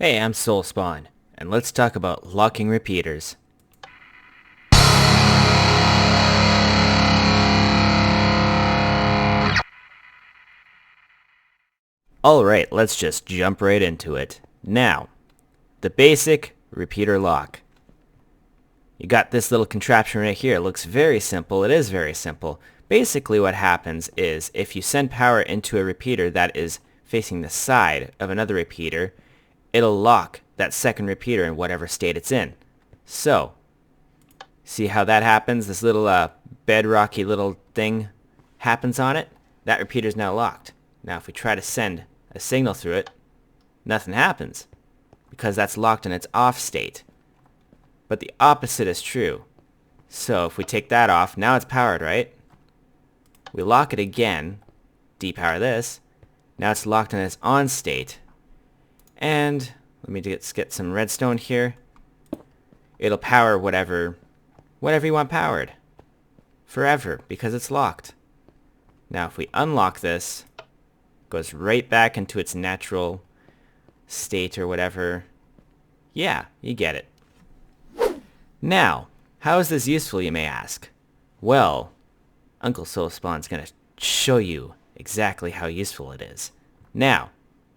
Hey, I'm Soulspawn, and let's talk about locking repeaters. Alright, let's just jump right into it. Now, the basic repeater lock. You got this little contraption right here. It looks very simple. It is very simple. Basically what happens is if you send power into a repeater that is facing the side of another repeater, it'll lock that second repeater in whatever state it's in. So, see how that happens? This little bedrocky little thing happens on it. That repeater is now locked. Now if we try to send a signal through it, nothing happens because that's locked in its off state. But the opposite is true. So if we take that off, now it's powered, right? We lock it again, depower this. Now it's locked in its on state. And let me just get some redstone here. It'll power whatever you want powered. Forever, because it's locked. Now if we unlock this, it goes right back into its natural state or whatever. Yeah, you get it. Now, how is this useful, you may ask? Well, Uncle Soulspawn's going to show you exactly how useful it is. Now,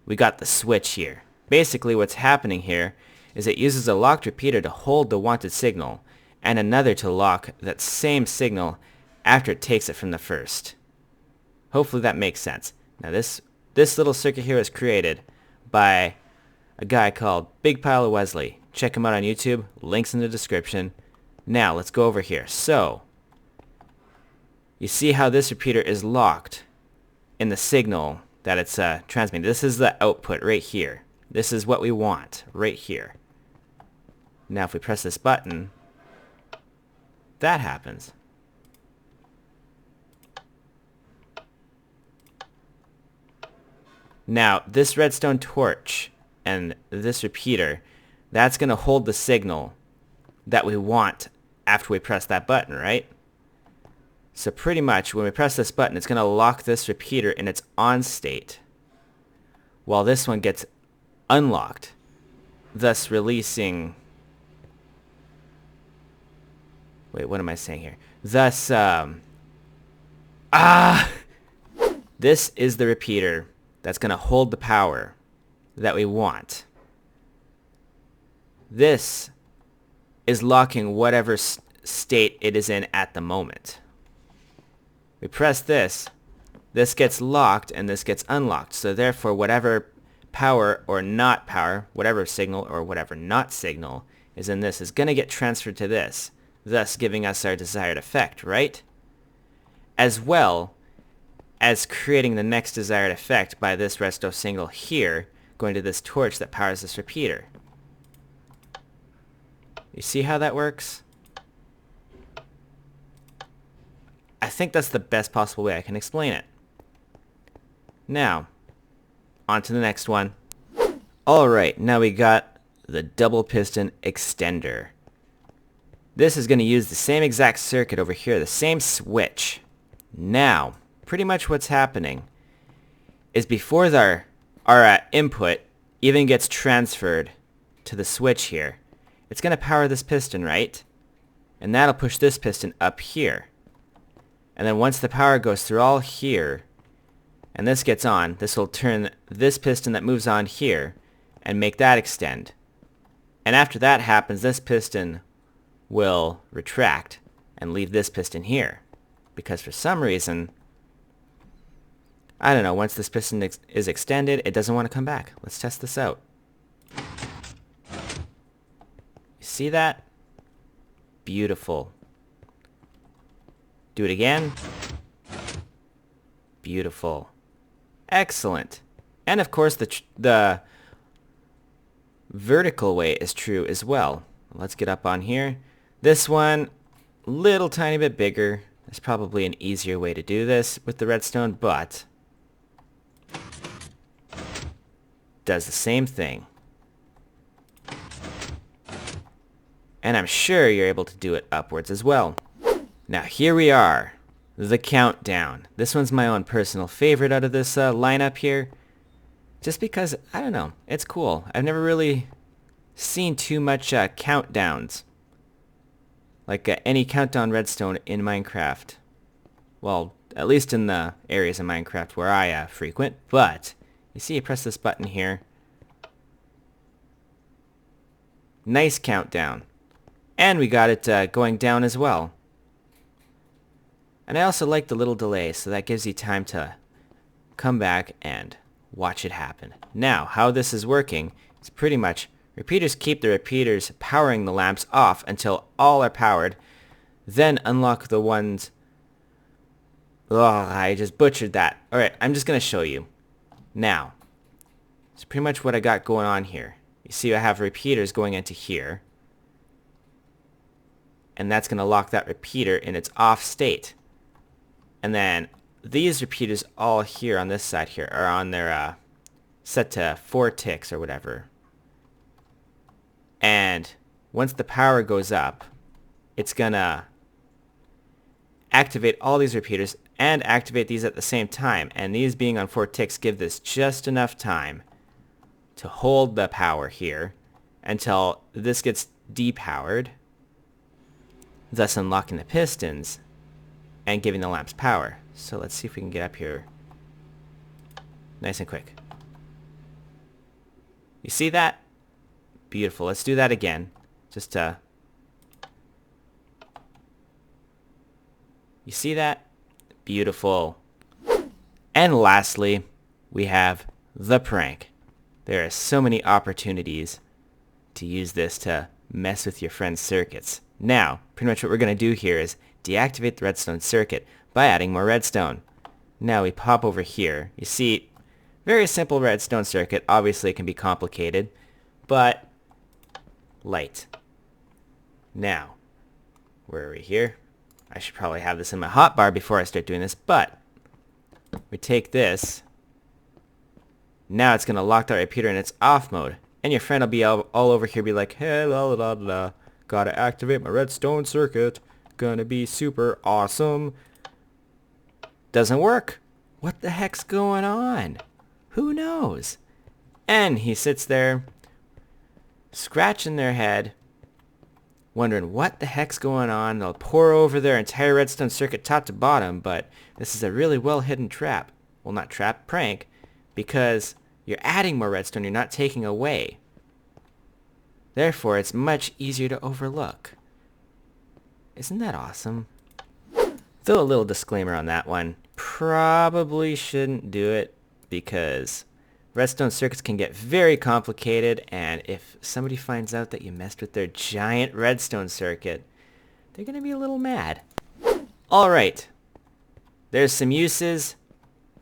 we got the switch here. Basically what's happening here is it uses a locked repeater to hold the wanted signal and another to lock that same signal after it takes it from the first. Hopefully that makes sense. Now this little circuit here was created by a guy called Big Pile of Wesley. Check him out on YouTube. Links in the description. Now let's go over here. So you see how this repeater is locked in the signal that it's transmitting. This is the output right here. This is what we want right here. Now if we press this button, that happens. Now this redstone torch and this repeater, that's going to hold the signal that we want after we press that button, right? So pretty much when we press this button, it's going to lock this repeater in its on state while this one gets unlocked, thus releasing... Wait, what am I saying here? Thus, this is the repeater that's going to hold the power that we want. This is locking whatever state it is in at the moment. We press this, this gets locked and this gets unlocked. So therefore whatever power or not power, whatever signal or whatever not signal is in this is going to get transferred to this, thus giving us our desired effect, right? As well as creating the next desired effect by this redstone signal here going to this torch that powers this repeater. You see how that works? I think that's the best possible way I can explain it. Now, on to the next one. Alright, now we got the double piston extender. This is going to use the same exact circuit over here, the same switch. Now, pretty much what's happening is before our input even gets transferred to the switch here, it's going to power this piston, right? And that'll push this piston up here. And then once the power goes through all here, and this gets on, this will turn this piston that moves on here and make that extend. And after that happens, this piston will retract and leave this piston here. Because for some reason, I don't know, once this piston is extended, it doesn't want to come back. Let's test this out. You see that? Beautiful. Do it again. Beautiful. Excellent. And of course the vertical way is true as well. Let's get up on here. This one, little tiny bit bigger. There's probably an easier way to do this with the redstone, but does the same thing. And I'm sure you're able to do it upwards as well. Now here we are, the countdown. This one's my own personal favorite out of this lineup here. Just because, I don't know, it's cool. I've never really seen too much countdowns. Like any countdown redstone in Minecraft. Well, at least in the areas of Minecraft where I frequent. But, you see, you press this button here. Nice countdown. And we got it going down as well. And I also like the little delay, so that gives you time to come back and watch it happen. Now, how this is working is pretty much repeaters keep the repeaters powering the lamps off until all are powered, then unlock the ones... Oh, I just butchered that. Alright, I'm just going to show you. Now, it's pretty much what I got going on here. You see I have repeaters going into here, and that's going to lock that repeater in its off state. And then these repeaters all here on this side here are on their set to 4 ticks or whatever. And once the power goes up, it's gonna activate all these repeaters and activate these at the same time. And these being on 4 ticks give this just enough time to hold the power here until this gets depowered, thus unlocking the pistons and giving the lamps power. So let's see if we can get up here nice and quick. You see that? Beautiful. Let's do that again. Just you see that? Beautiful. And lastly, we have the prank. There are so many opportunities to use this to mess with your friend's circuits. Now, pretty much what we're going to do here is deactivate the redstone circuit by adding more redstone. Now we pop over here. You see, very simple redstone circuit. Obviously it can be complicated, but light. Now, where are we here? I should probably have this in my hotbar before I start doing this, but we take this. Now it's going to lock that repeater in its off mode. And your friend will be all over here be like, hey, la la la la, gotta activate my redstone circuit. Gonna be super awesome. Doesn't work. What the heck's going on? Who knows? And he sits there, scratching their head, wondering what the heck's going on. They'll pour over their entire redstone circuit top to bottom, but this is a really well hidden trap. Well, not trap, prank, because you're adding more redstone, you're not taking away. Therefore, it's much easier to overlook. Isn't that awesome? Though a little disclaimer on that one. Probably shouldn't do it because redstone circuits can get very complicated, and if somebody finds out that you messed with their giant redstone circuit, they're going to be a little mad. Alright, there's some uses,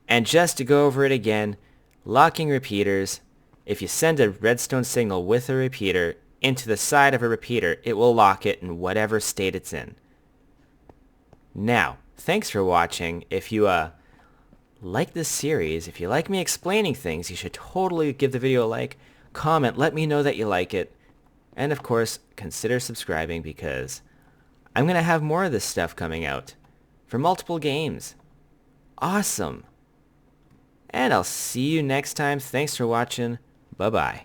and just to go over it again, locking repeaters. If you send a redstone signal with a repeater into the side of a repeater, it will lock it in whatever state it's in. Now, thanks for watching. If you like this series, if you like me explaining things, you should totally give the video a like, comment, let me know that you like it, and of course, consider subscribing because I'm going to have more of this stuff coming out for multiple games. Awesome. And I'll see you next time. Thanks for watching. Bye-bye.